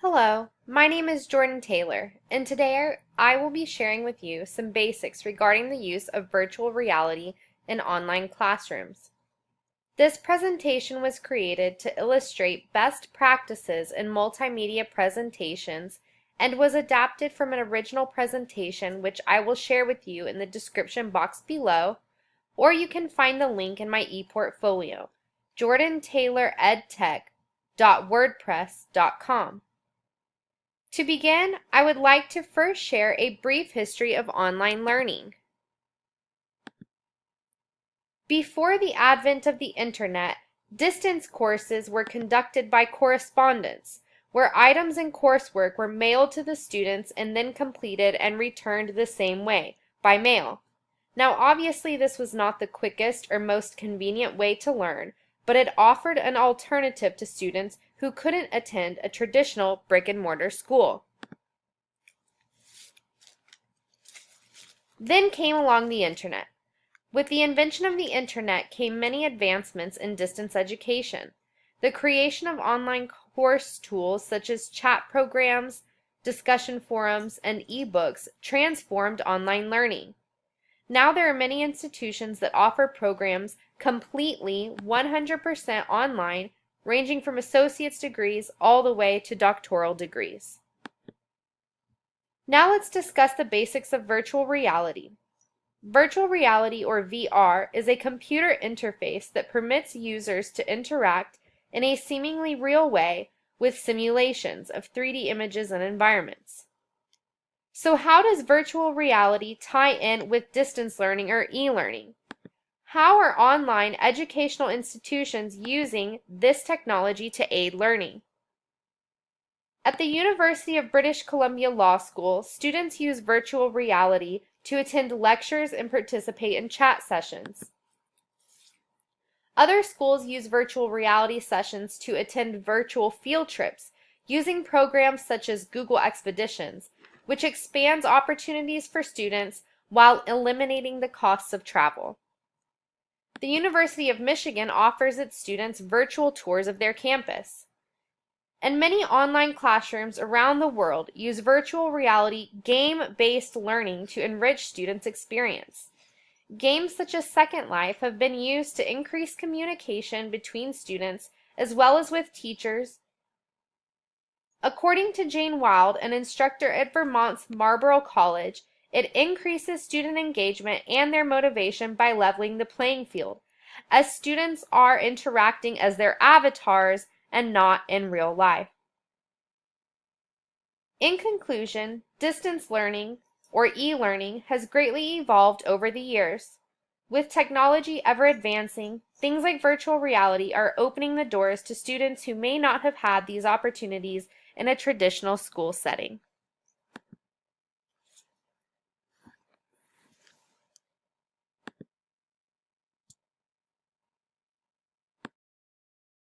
Hello, my name is Jordan Taylor, and today I will be sharing with you some basics regarding the use of virtual reality in online classrooms. This presentation was created to illustrate best practices in multimedia presentations and was adapted from an original presentation which I will share with you in the description box below, or you can find the link in my ePortfolio, jordantayloredtech.wordpress.com. To begin, I would like to first share a brief history of online learning. Before the advent of the Internet, distance courses were conducted by correspondence, where items in coursework were mailed to the students and then completed and returned the same way, by mail. Now, obviously, this was not the quickest or most convenient way to learn, but it offered an alternative to students who couldn't attend a traditional brick-and-mortar school. Then came along the Internet. With the invention of the Internet came many advancements in distance education. The creation of online course tools such as chat programs, discussion forums, and e-books transformed online learning. Now there are many institutions that offer programs completely 100% online, ranging from associate's degrees all the way to doctoral degrees. Now let's discuss the basics of virtual reality. Virtual reality, or VR, is a computer interface that permits users to interact in a seemingly real way with simulations of 3D images and environments. So how does virtual reality tie in with distance learning or e-learning? How are online educational institutions using this technology to aid learning? At the University of British Columbia Law School, students use virtual reality to attend lectures and participate in chat sessions. Other schools use virtual reality sessions to attend virtual field trips using programs such as Google Expeditions, which expands opportunities for students while eliminating the costs of travel. The University of Michigan offers its students virtual tours of their campus. And many online classrooms around the world use virtual reality game-based learning to enrich students' experience. Games such as Second Life have been used to increase communication between students as well as with teachers. According to Jane Wild, an instructor at Vermont's Marlborough College, it increases student engagement and their motivation by leveling the playing field, as students are interacting as their avatars and not in real life. In conclusion, distance learning, or e-learning, has greatly evolved over the years. With technology ever advancing, things like virtual reality are opening the doors to students who may not have had these opportunities in a traditional school setting.